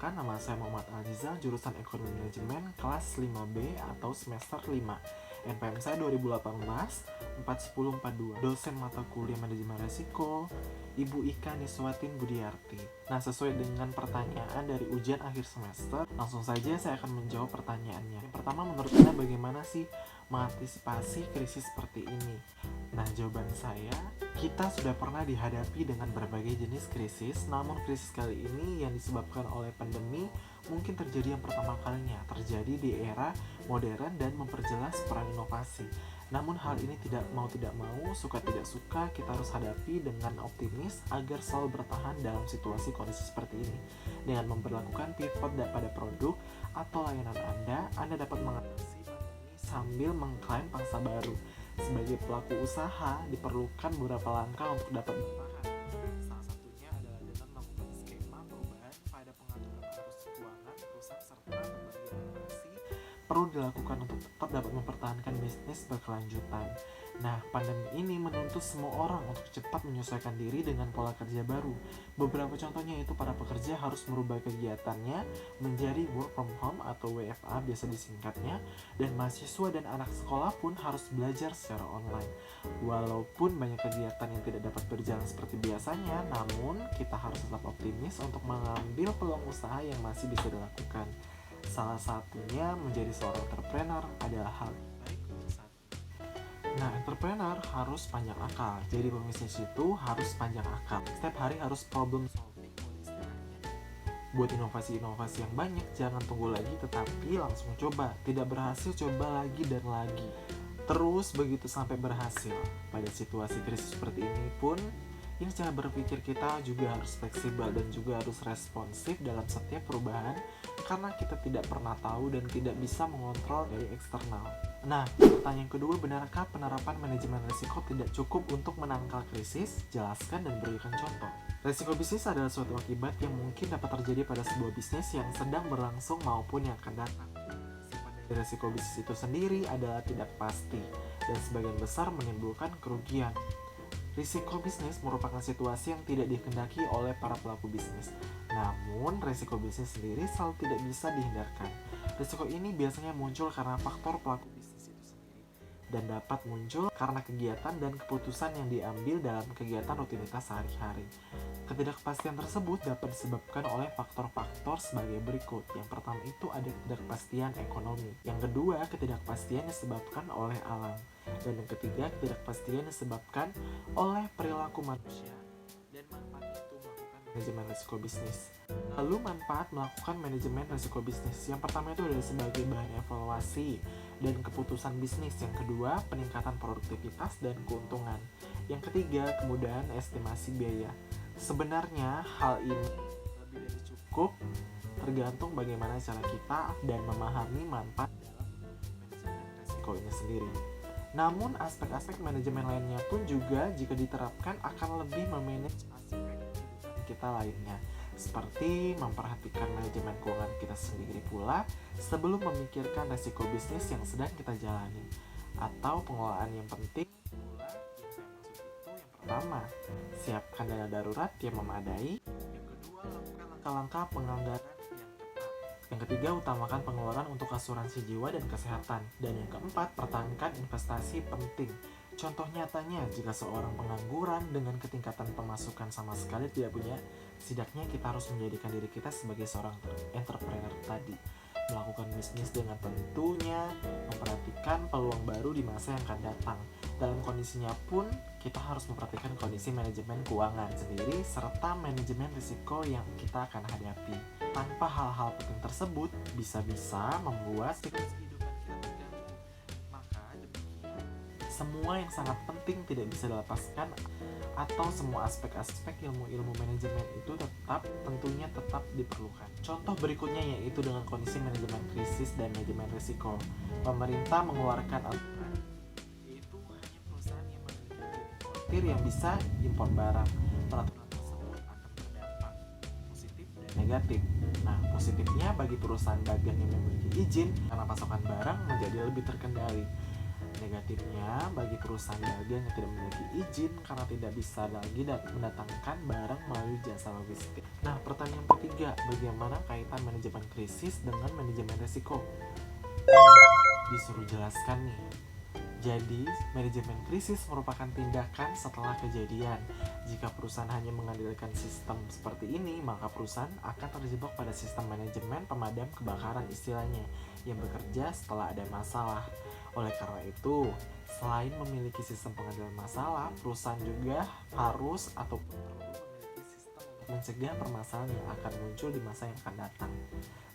Perkenalkan, nama saya Muhammad Al-Jiza, jurusan Ekonomi Manajemen kelas 5B atau semester 5. NPM saya 2018 41042. Dosen mata kuliah Manajemen Resiko, Ibu Ika Niswatin Budiarti. Nah, sesuai dengan pertanyaan dari ujian akhir semester, langsung saja saya akan menjawab pertanyaannya. Yang pertama, menurut Anda bagaimana sih mengantisipasi krisis seperti ini? Nah, jawaban saya, kita sudah pernah dihadapi dengan berbagai jenis krisis, namun krisis kali ini yang disebabkan oleh pandemi mungkin terjadi yang pertama kalinya, terjadi di era modern dan memperjelas peran inovasi. Namun hal ini tidak mau, suka tidak suka, kita harus hadapi dengan optimis agar selalu bertahan dalam situasi kondisi seperti ini. Dengan memperlakukan pivot pada produk atau layanan Anda dapat mengatasi pandemi sambil mengklaim pangsa baru. Sebagai pelaku usaha, diperlukan beberapa langkah untuk dapat bertahan. Salah satunya adalah dengan melakukan skema perubahan pada pengaturan arus keuangan perusahaan serta berbagai inovasi perlu dilakukan untuk tetap dapat mempertahankan bisnis berkelanjutan. Nah, pandemi ini menuntut semua orang untuk cepat menyesuaikan diri dengan pola kerja baru. Beberapa contohnya yaitu para pekerja harus merubah kegiatannya menjadi work from home atau WFA biasa disingkatnya, dan mahasiswa dan anak sekolah pun harus belajar secara online. Walaupun banyak kegiatan yang tidak dapat berjalan seperti biasanya, namun kita harus tetap optimis untuk mengambil peluang usaha yang masih bisa dilakukan. Salah satunya menjadi seorang entrepreneur adalah hal baik untuk saat ini. Nah, entrepreneur harus panjang akal. Jadi pebisnis itu harus panjang akal. Setiap hari harus problem solving istilahnya. Buat inovasi-inovasi yang banyak, jangan tunggu lagi tetapi langsung coba. Tidak berhasil, coba lagi dan lagi. Terus begitu sampai berhasil. Pada situasi krisis seperti ini pun, ini cara berpikir kita juga harus fleksibel dan juga harus responsif dalam setiap perubahan, karena kita tidak pernah tahu dan tidak bisa mengontrol dari eksternal. Nah, pertanyaan kedua, benarkah penerapan manajemen risiko tidak cukup untuk menangkal krisis? Jelaskan dan berikan contoh. Risiko bisnis adalah suatu akibat yang mungkin dapat terjadi pada sebuah bisnis yang sedang berlangsung maupun yang akan datang. Sifat dari risiko bisnis itu sendiri adalah tidak pasti dan sebagian besar menimbulkan kerugian. Risiko bisnis merupakan situasi yang tidak dikehendaki oleh para pelaku bisnis. Namun, risiko bisnis sendiri selalu tidak bisa dihindarkan. Risiko ini biasanya muncul karena faktor pelaku bisnis itu sendiri dan dapat muncul karena kegiatan dan keputusan yang diambil dalam kegiatan rutinitas sehari-hari. Ketidakpastian tersebut dapat disebabkan oleh faktor-faktor sebagai berikut. Yang pertama itu ada ketidakpastian ekonomi. Yang kedua, ketidakpastian disebabkan oleh alam. Dan yang ketiga, ketidakpastian disebabkan oleh perilaku manusia. Dan manfaat itu melakukan manajemen risiko bisnis. Lalu manfaat melakukan manajemen risiko bisnis. Yang pertama itu adalah sebagai bahan evaluasi dan keputusan bisnis. Yang kedua, peningkatan produktivitas dan keuntungan. Yang ketiga, kemudahan estimasi biaya. Sebenarnya hal ini lebih dari cukup, tergantung bagaimana cara kita dan memahami manfaat dalam manajemen risiko ini sendiri. Namun aspek-aspek manajemen lainnya pun juga jika diterapkan akan lebih memanage aspek kehidupan kita lainnya, seperti memperhatikan manajemen keuangan kita sendiri pula sebelum memikirkan risiko bisnis yang sedang kita jalani. Atau pengelolaan yang penting pula yang saya maksud itu, yang pertama, siapkan dana darurat yang memadai. Yang kedua, lakukan langkah-langkah penganggaran yang ketat. Yang ketiga, utamakan pengeluaran untuk asuransi jiwa dan kesehatan. Dan yang keempat, pertahankan investasi penting. Contoh nyatanya, jika seorang pengangguran dengan ketingkatan pemasukan sama sekali tidak punya, setidaknya kita harus menjadikan diri kita sebagai seorang entrepreneur tadi. Melakukan bisnis dengan tentunya memperhatikan peluang baru di masa yang akan datang. Dalam kondisinya pun, kita harus memperhatikan kondisi manajemen keuangan sendiri serta manajemen risiko yang kita akan hadapi. Tanpa hal-hal penting tersebut, bisa-bisa membuat siklus kehidupan kita terganggu. Maka demikian, semua yang sangat penting tidak bisa dilepaskan, atau semua aspek-aspek ilmu-ilmu manajemen itu tentunya tetap diperlukan. Contoh berikutnya yaitu dengan kondisi manajemen krisis dan manajemen risiko. Pemerintah mengeluarkan aturan, yaitu hanya perusahaan yang memiliki importir yang bisa impor barang. Peraturan tersebut akan berdampak positif dan negatif. Nah, positifnya bagi perusahaan dagang yang memiliki izin karena pasokan barang menjadi lebih terkendali. negatifnya, bagi perusahaan dagang yang tidak memiliki izin karena tidak bisa lagi mendatangkan barang melalui jasa logistik. Nah, pertanyaan ketiga, bagaimana kaitan manajemen krisis dengan manajemen risiko? Disuruh jelaskan nih. Jadi, manajemen krisis merupakan tindakan setelah kejadian. Jika perusahaan hanya mengandalkan sistem seperti ini, maka perusahaan akan terjebak pada sistem manajemen pemadam kebakaran istilahnya, yang bekerja setelah ada masalah. Oleh karena itu, selain memiliki sistem pengendalian masalah, perusahaan juga harus ataupun perlu memiliki sistem untuk mencegah permasalahan yang akan muncul di masa yang akan datang.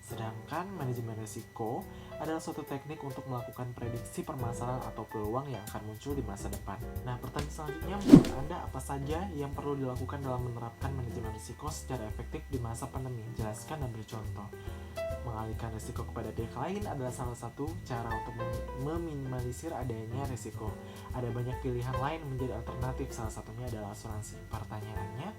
Sedangkan manajemen risiko adalah suatu teknik untuk melakukan prediksi permasalahan atau peluang yang akan muncul di masa depan. Nah, pertanyaan selanjutnya, menurut Anda apa saja yang perlu dilakukan dalam menerapkan manajemen risiko secara efektif di masa pandemi? Jelaskan dan beri contoh. Mengalihkan risiko kepada pihak lain adalah salah satu cara untuk meminimalisir adanya risiko. Ada banyak pilihan lain menjadi alternatif, salah satunya adalah asuransi. Pertanyaannya,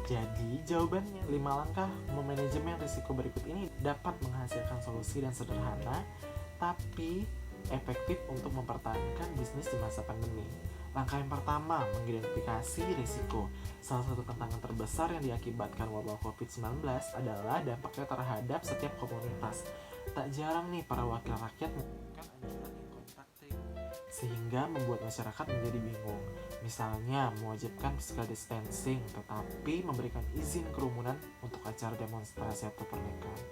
jadi jawabannya 5 langkah memanajemen risiko berikut ini dapat menghasilkan solusi dan sederhana tapi efektif untuk mempertahankan bisnis di masa pandemi. Langkah yang pertama, mengidentifikasi risiko. Salah satu tantangan terbesar yang diakibatkan wabah COVID-19 adalah dampaknya terhadap setiap komunitas. Tak jarang nih para wakil rakyat menggunakan anjuran yang kontraktif, sehingga membuat masyarakat menjadi bingung. Misalnya mewajibkan physical distancing tetapi memberikan izin kerumunan untuk acara demonstrasi atau pernikahan.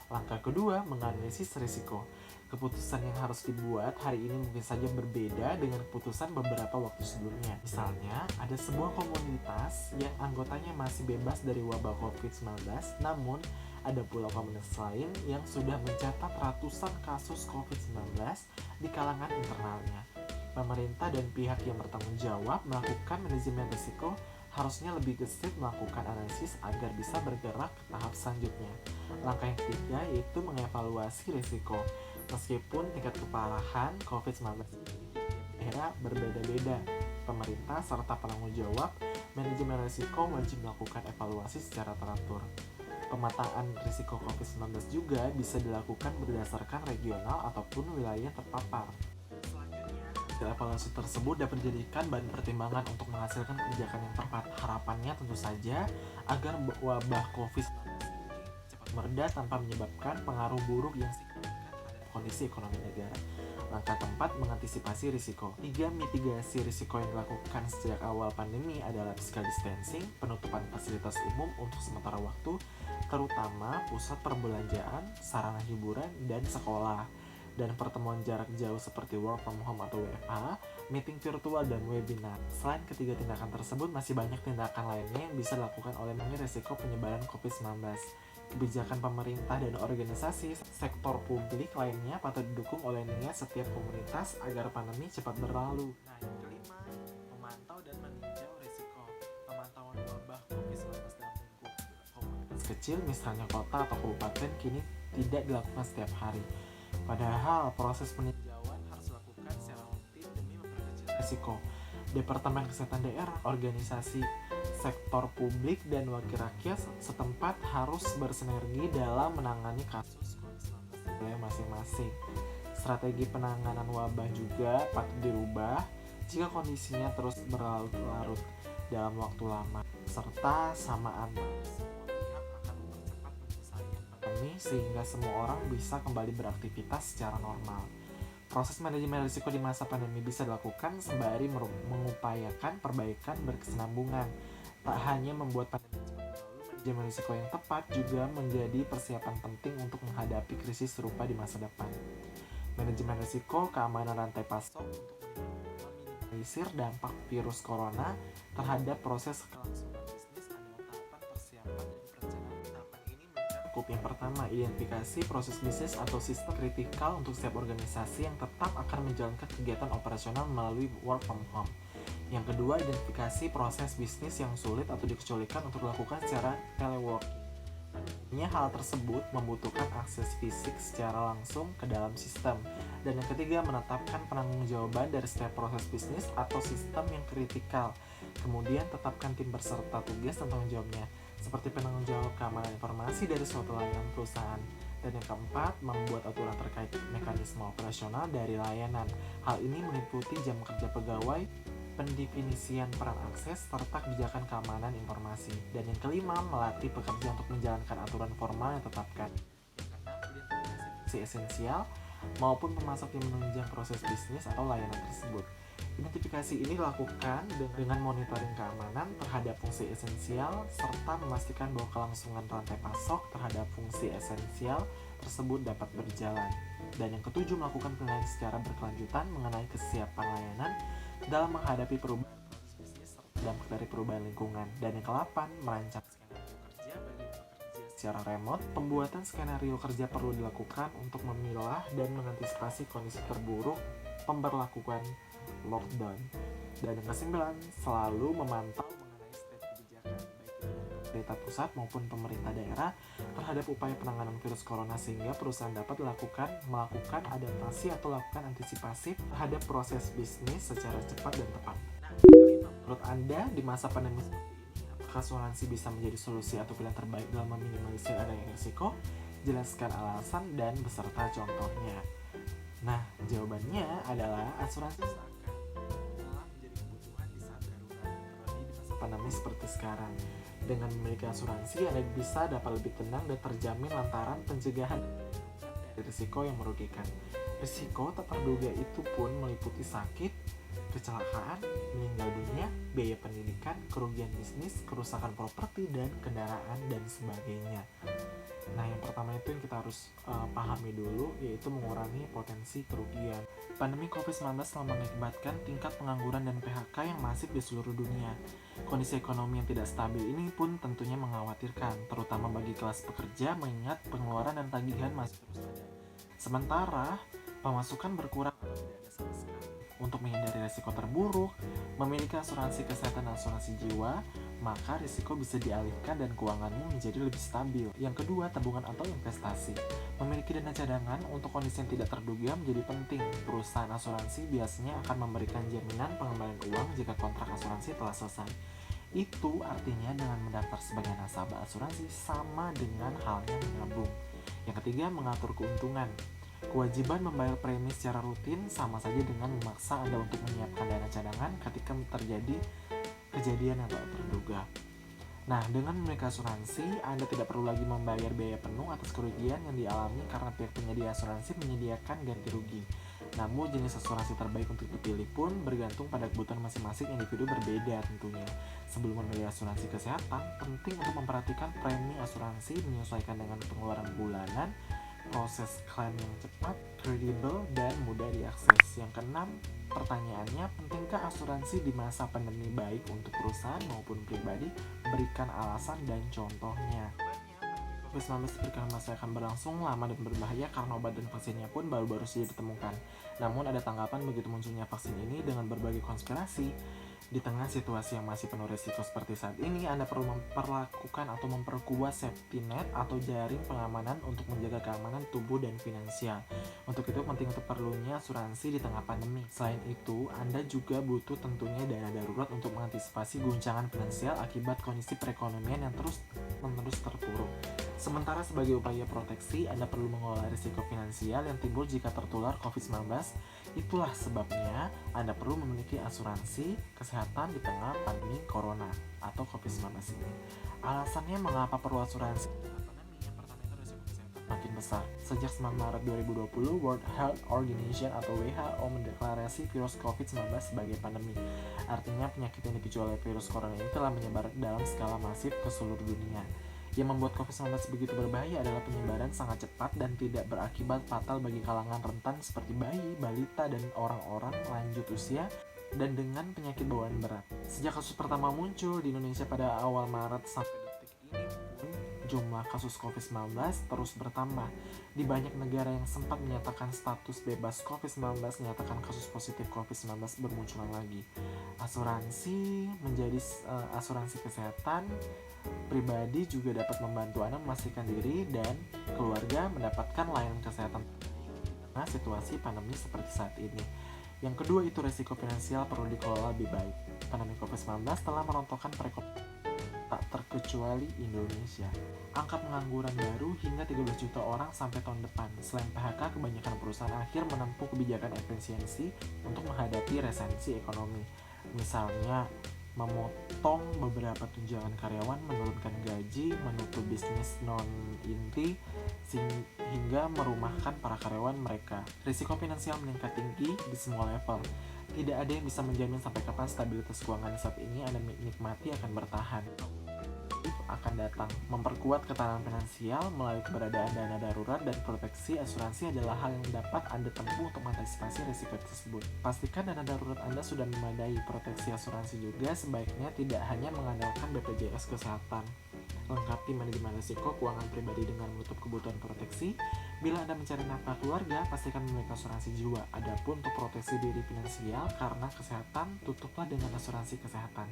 Langkah kedua, menganalisis risiko. Keputusan yang harus dibuat hari ini mungkin saja berbeda dengan keputusan beberapa waktu sebelumnya. Misalnya, ada sebuah komunitas yang anggotanya masih bebas dari wabah COVID-19, namun ada pula komunitas lain yang sudah mencatat ratusan kasus COVID-19 di kalangan internalnya. Pemerintah dan pihak yang bertanggung jawab melakukan manajemen risiko harusnya lebih gesit melakukan analisis agar bisa bergerak ke tahap selanjutnya. Langkah yang ketiga yaitu mengevaluasi risiko. Meskipun tingkat keparahan COVID-19 ini di daerah berbeda-beda, pemerintah serta penanggung jawab manajemen risiko wajib melakukan evaluasi secara teratur. Pemetaan risiko COVID-19 juga bisa dilakukan berdasarkan regional ataupun wilayah terpapar. Evaluasi tersebut dapat dijadikan bahan pertimbangan untuk menghasilkan kebijakan yang tepat. Harapannya tentu saja agar wabah COVID-19 ini cepat mereda tanpa menyebabkan pengaruh buruk yang signifikan terhadap kondisi ekonomi negara. Langkah keempat, mengantisipasi risiko. 3. Mitigasi risiko yang dilakukan sejak awal pandemi adalah physical distancing, penutupan fasilitas umum untuk sementara waktu, terutama pusat perbelanjaan, sarana hiburan, dan sekolah. Dan pertemuan jarak jauh seperti work from home atau WFH, meeting virtual, dan webinar. Selain ketiga tindakan tersebut, masih banyak tindakan lainnya yang bisa dilakukan oleh mengurangi risiko penyebaran COVID-19. Kebijakan pemerintah dan organisasi sektor publik lainnya patut didukung oleh niat setiap komunitas agar pandemi cepat berlalu. Nah, yang kelima, memantau dan meninjau risiko. Pemantauan wabah COVID-19 dalam lingkup komunitas kecil, misalnya kota atau kabupaten, kini tidak dilakukan setiap hari. Padahal proses peninjauan harus dilakukan secara rutin demi memperkecil risiko. Departemen Kesehatan Daerah, organisasi sektor publik, dan wakil rakyat setempat harus bersinergi dalam menangani kasus COVID-19 di wilayah masing-masing. Strategi penanganan wabah juga patut dirubah jika kondisinya terus berlarut-larut dalam waktu lama, serta samaan sehingga semua orang bisa kembali beraktivitas secara normal. Proses manajemen risiko di masa pandemi bisa dilakukan sembari mengupayakan perbaikan berkesinambungan. Tak hanya membuat pandemi cepat berlalu, manajemen risiko yang tepat juga menjadi persiapan penting untuk menghadapi krisis serupa di masa depan. Manajemen risiko keamanan rantai pasok untuk meminimalisir dampak virus corona terhadap proses kelangsungan bisnis adalah tahapan persiapan dan perencanaan. Tahapan ini mencakup yang pertama, identifikasi proses bisnis atau sistem kritikal untuk setiap organisasi yang tetap akan menjalankan kegiatan operasional melalui work from home. Yang kedua, identifikasi proses bisnis yang sulit atau dikecualikan untuk dilakukan secara teleworking. Hal tersebut membutuhkan akses fisik secara langsung ke dalam sistem. Dan yang ketiga, menetapkan penanggung-jawaban dari setiap proses bisnis atau sistem yang kritikal. Kemudian tetapkan tim berserta tugas dan tanggung jawabnya, seperti penanggung jawab keamanan informasi dari suatu layanan perusahaan, Dan yang keempat, membuat aturan terkait mekanisme operasional dari layanan. Hal ini meliputi jam kerja pegawai, pendefinisian peran akses, serta kebijakan keamanan informasi. Dan yang kelima, melatih pekerja untuk menjalankan aturan formal yang ditetapkan. Si esensial maupun pemasok yang menunjang proses bisnis atau layanan tersebut. Identifikasi ini dilakukan dengan monitoring keamanan terhadap fungsi esensial serta memastikan bahwa kelangsungan rantai pasok terhadap fungsi esensial tersebut dapat berjalan. Dan yang ketujuh, melakukan penilaian secara berkelanjutan mengenai kesiapan layanan dalam menghadapi perubahan bisnis serta dampak dari perubahan lingkungan. Dan yang ke-8, merancang skenario kerja bagi pekerja secara remote. Pembuatan skenario kerja perlu dilakukan untuk memilah dan mengantisipasi kondisi terburuk pemberlakuan lockdown. Dan yang ke-9, selalu memantau mengenai state kebijakan baik itu pemerintah pusat maupun pemerintah daerah terhadap upaya penanganan virus corona sehingga perusahaan dapat melakukan adaptasi atau lakukan antisipasi terhadap proses bisnis secara cepat dan tepat. Menurut Anda di masa pandemi seperti ini, apakah asuransi bisa menjadi solusi atau pilihan terbaik dalam meminimalisir adanya risiko? Jelaskan alasan dan beserta contohnya. Nah, jawabannya adalah asuransi telah menjadi kebutuhan di saat darurat, terlebih di masa pandemi seperti sekarang. Dengan memiliki asuransi, Anda bisa dapat lebih tenang dan terjamin lantaran pencegahan dari risiko yang merugikan. Risiko tak terduga itu pun meliputi sakit, kecelakaan, meninggal dunia, biaya pendidikan, kerugian bisnis, kerusakan properti dan kendaraan, dan sebagainya. Nah, yang pertama itu yang kita harus pahami dulu, yaitu mengurangi potensi kerugian. Pandemi COVID-19 telah mengakibatkan tingkat pengangguran dan PHK yang masif di seluruh dunia. Kondisi ekonomi yang tidak stabil ini pun tentunya mengkhawatirkan, terutama bagi kelas pekerja mengingat pengeluaran dan tagihan masih terus ada. Sementara, pemasukan berkurang atau tidak ada sama sekali. Untuk menghindari risiko terburuk, memiliki asuransi kesehatan dan asuransi jiwa, maka risiko bisa dialihkan dan keuanganmu menjadi lebih stabil. Yang kedua, tabungan atau investasi. Memiliki dana cadangan untuk kondisi yang tidak terduga menjadi penting. Perusahaan asuransi biasanya akan memberikan jaminan pengembalian uang jika kontrak asuransi telah selesai. Itu artinya dengan mendaftar sebagai nasabah asuransi sama dengan halnya menabung. Yang ketiga, mengatur keuntungan. Kewajiban membayar premi secara rutin sama saja dengan memaksa Anda untuk menyiapkan dana cadangan ketika terjadi kejadian yang tak terduga. Nah, dengan memiliki asuransi, Anda tidak perlu lagi membayar biaya penuh atas kerugian yang dialami karena pihak penyedia asuransi menyediakan ganti rugi. Namun, jenis asuransi terbaik untuk dipilih pun bergantung pada kebutuhan masing-masing individu berbeda tentunya. Sebelum memilih asuransi kesehatan, penting untuk memperhatikan premi asuransi menyesuaikan dengan pengeluaran bulanan, proses klaim yang cepat, kredibel, dan mudah diakses. Yang keenam, pertanyaannya, pentingkah asuransi di masa pandemi baik untuk perusahaan maupun pribadi? Berikan alasan dan contohnya. COVID-19 diperkirakan masih akan berlangsung lama dan berbahaya karena obat dan vaksinnya pun baru-baru saja ditemukan. Namun ada tanggapan begitu munculnya vaksin ini dengan berbagai konspirasi. Di tengah situasi yang masih penuh risiko seperti saat ini, Anda perlu memperlakukan atau memperkuat safety net atau jaring pengamanan untuk menjaga keamanan tubuh dan finansial. Untuk itu penting untuk perlunya asuransi di tengah pandemi. Selain itu, Anda juga butuh tentunya dana darurat untuk mengantisipasi guncangan finansial akibat kondisi perekonomian yang terus-menerus terpuruk. Sementara sebagai upaya proteksi, Anda perlu mengelola risiko finansial yang timbul jika tertular COVID-19. Itulah sebabnya Anda perlu memiliki asuransi kesehatan di tengah pandemi corona atau COVID-19 ini. Alasannya mengapa perlu asuransi? Yang pertama itu risiko kesehatan makin besar. Sejak 9 Maret 2020, World Health Organization atau WHO mendeklarasi virus COVID-19 sebagai pandemi. Artinya penyakit yang dipicu oleh virus corona ini telah menyebar dalam skala masif ke seluruh dunia. Yang membuat COVID-19 begitu berbahaya adalah penyebaran sangat cepat dan tidak berakibat fatal bagi kalangan rentan seperti bayi, balita, dan orang-orang lanjut usia dan dengan penyakit bawaan berat. Sejak kasus pertama muncul di Indonesia pada awal Maret sampai detik ini pun jumlah kasus COVID-19 terus bertambah. Di banyak negara yang sempat menyatakan status bebas COVID-19 menyatakan kasus positif COVID-19 bermunculan lagi. Asuransi menjadi asuransi kesehatan pribadi juga dapat membantu Anda memastikan diri dan keluarga mendapatkan layanan kesehatan terbaik di situasi pandemi seperti saat ini. Yang kedua itu risiko finansial perlu dikelola lebih baik. Pandemi COVID-19 telah merontokkan perekonomian tak terkecuali Indonesia. Angka pengangguran baru hingga 13 juta orang sampai tahun depan. Selain PHK, kebanyakan perusahaan akhir menempuh kebijakan efisiensi untuk menghadapi resesi ekonomi. Misalnya, memotong beberapa tunjangan karyawan, menurunkan gaji, menutup bisnis non-inti, hingga merumahkan para karyawan mereka. Risiko finansial meningkat tinggi di semua level. Tidak ada yang bisa menjamin sampai kapan stabilitas keuangan saat ini Anda nikmati akan bertahan. Akan datang. Memperkuat ketahanan finansial melalui keberadaan dana darurat dan proteksi asuransi adalah hal yang dapat Anda tempuh untuk mengantisipasi risiko tersebut. Pastikan dana darurat Anda sudah memadai. Proteksi asuransi juga sebaiknya tidak hanya mengandalkan BPJS Kesehatan. Lengkapi manajemen risiko keuangan pribadi dengan menutup kebutuhan proteksi. Bila Anda mencari nafkah keluarga, pastikan memiliki asuransi jiwa. Adapun untuk proteksi diri finansial karena kesehatan, tutuplah dengan asuransi kesehatan.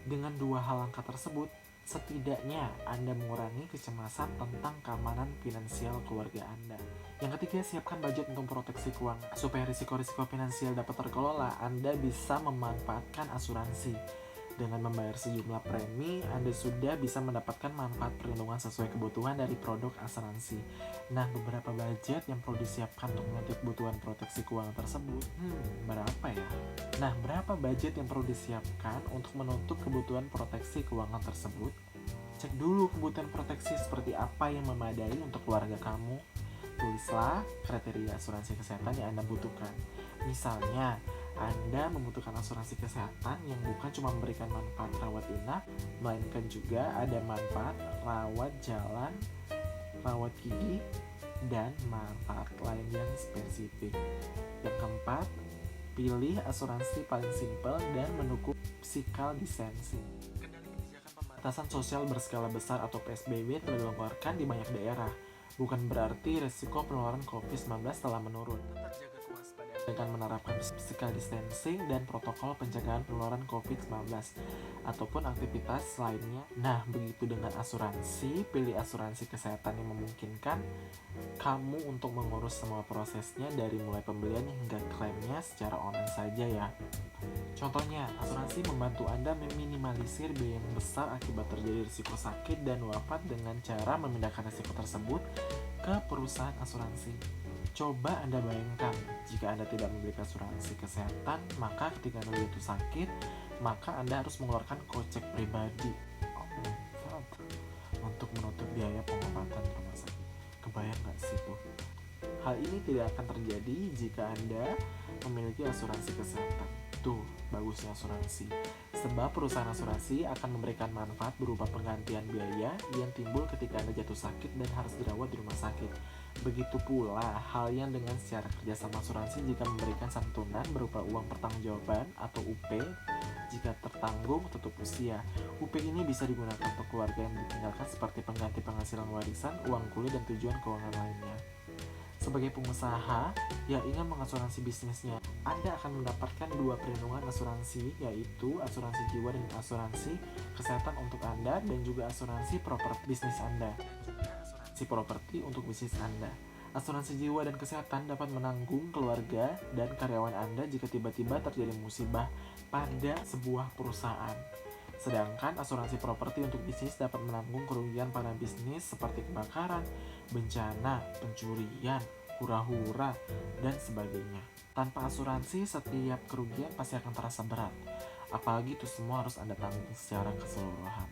Dengan dua hal langkah tersebut, setidaknya Anda mengurangi kecemasan tentang keamanan finansial keluarga Anda. Yang ketiga, siapkan budget untuk proteksi keuangan. Supaya risiko-risiko finansial dapat terkelola, Anda bisa memanfaatkan asuransi. Dengan membayar sejumlah premi, Anda sudah bisa mendapatkan manfaat perlindungan sesuai kebutuhan dari produk asuransi. Nah, beberapa budget yang perlu disiapkan untuk menutup kebutuhan proteksi keuangan tersebut. Berapa ya? Nah, berapa budget yang perlu disiapkan untuk menutup kebutuhan proteksi keuangan tersebut? Cek dulu kebutuhan proteksi seperti apa yang memadai untuk keluarga kamu. Tulislah kriteria asuransi kesehatan yang Anda butuhkan. Misalnya, Anda membutuhkan asuransi kesehatan yang bukan cuma memberikan manfaat rawat inap, melainkan juga ada manfaat rawat jalan, rawat gigi, dan manfaat lain yang spesifik. Yang keempat, pilih asuransi paling simpel dan mendukung physical distancing. Kendali kebijakan pembatasan sosial berskala besar atau PSBB telah dilonggarkan di banyak daerah. Bukan berarti resiko penularan COVID-19 telah menurun. Tetap jaga kewaspadaan dengan menerapkan physical distancing dan protokol pencegahan penularan COVID-19 ataupun aktivitas lainnya. Nah, begitu dengan asuransi, pilih asuransi kesehatan yang memungkinkan kamu untuk mengurus semua prosesnya dari mulai pembelian hingga klaimnya secara online saja ya. Contohnya, asuransi membantu Anda meminimalisir biaya yang besar akibat terjadi risiko sakit dan wafat dengan cara memindahkan risiko tersebut ke perusahaan asuransi. Coba Anda bayangkan, jika Anda tidak memiliki asuransi kesehatan, maka ketika Anda jatuh sakit, maka Anda harus mengeluarkan kocek pribadi untuk menutup biaya pengobatan di rumah sakit. Kebayang nggak sih tuh? Hal ini tidak akan terjadi jika Anda memiliki asuransi kesehatan. Tuh, bagusnya asuransi. Sebab perusahaan asuransi akan memberikan manfaat berupa penggantian biaya yang timbul ketika Anda jatuh sakit dan harus dirawat di rumah sakit. Begitu pula halnya dengan secara kerjasama asuransi jika memberikan santunan berupa uang pertanggungjawaban atau UP jika tertanggung tutup usia. UP ini bisa digunakan untuk keluarga yang ditinggalkan seperti pengganti penghasilan warisan, uang kuliah, dan tujuan keuangan lainnya. Sebagai pengusaha yang ingin mengasuransi bisnisnya, Anda akan mendapatkan dua perlindungan asuransi, yaitu asuransi jiwa dan asuransi kesehatan untuk Anda, dan juga asuransi properti bisnis Anda. Asuransi properti untuk bisnis Anda. Asuransi jiwa dan kesehatan dapat menanggung keluarga dan karyawan Anda jika tiba-tiba terjadi musibah pada sebuah perusahaan. Sedangkan asuransi properti untuk bisnis dapat menanggung kerugian pada bisnis seperti kebakaran, bencana, pencurian, hura-hura, dan sebagainya. Tanpa asuransi, setiap kerugian pasti akan terasa berat. Apalagi itu semua harus Anda tanggung secara keseluruhan.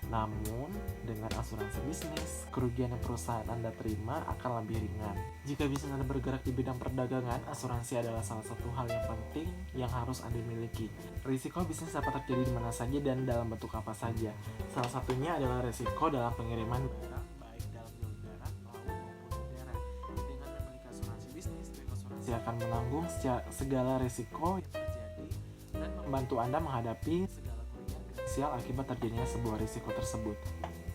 Namun, dengan asuransi bisnis, kerugian yang perusahaan Anda terima akan lebih ringan. Jika bisnis Anda bergerak di bidang perdagangan, asuransi adalah salah satu hal yang penting yang harus Anda miliki. Risiko bisnis dapat terjadi di mana saja dan dalam bentuk apa saja. Salah satunya adalah risiko dalam pengiriman barang, baik dalam jalur darat, laut, maupun udara. Dengan memiliki asuransi bisnis, asuransi akan menanggung segala risiko yang terjadi dan membantu Anda menghadapi segala kerugian finansial akibat terjadinya sebuah risiko tersebut.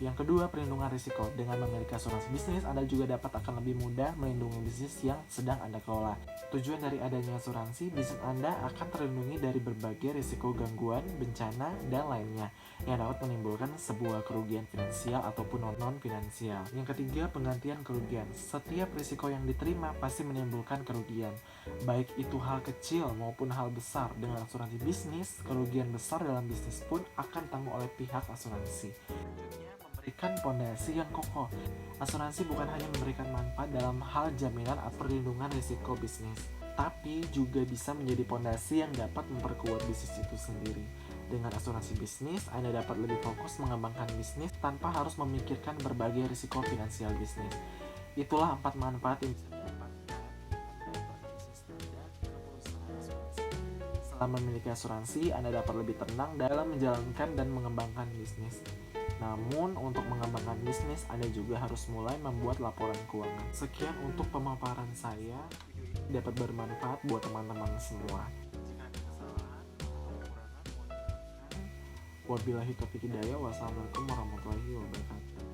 Yang kedua, perlindungan risiko. Dengan memiliki asuransi bisnis, Anda juga dapat akan lebih mudah melindungi bisnis yang sedang Anda kelola. Tujuan dari adanya asuransi, bisnis Anda akan terlindungi dari berbagai risiko gangguan, bencana, dan lainnya yang dapat menimbulkan sebuah kerugian finansial ataupun non-finansial. Yang ketiga, penggantian kerugian. Setiap risiko yang diterima pasti menimbulkan kerugian, baik itu hal kecil maupun hal besar. Dengan asuransi bisnis, kerugian besar dalam bisnis pun akan tanggung oleh pihak asuransi. Memberikan pondasi yang kokoh. Asuransi bukan hanya memberikan manfaat dalam hal jaminan atau perlindungan risiko bisnis, tapi juga bisa menjadi pondasi yang dapat memperkuat bisnis itu sendiri. Dengan asuransi bisnis, Anda dapat lebih fokus mengembangkan bisnis tanpa harus memikirkan berbagai risiko finansial bisnis. Itulah 4 manfaat yang bisa didapatkan dengan bisnis Anda ke perusahaan asuransi. Setelah memiliki asuransi, Anda dapat lebih tenang dalam menjalankan dan mengembangkan bisnis. Namun, untuk mengembangkan bisnis, Anda juga harus mulai membuat laporan keuangan. Sekian untuk pemaparan saya. Video ini dapat bermanfaat buat teman-teman semua. Jika ada kesalahan atau kekurangan, mohon dimaafkan. Wabillahi taufiq hidayah. Wassalamualaikum warahmatullahi wabarakatuh.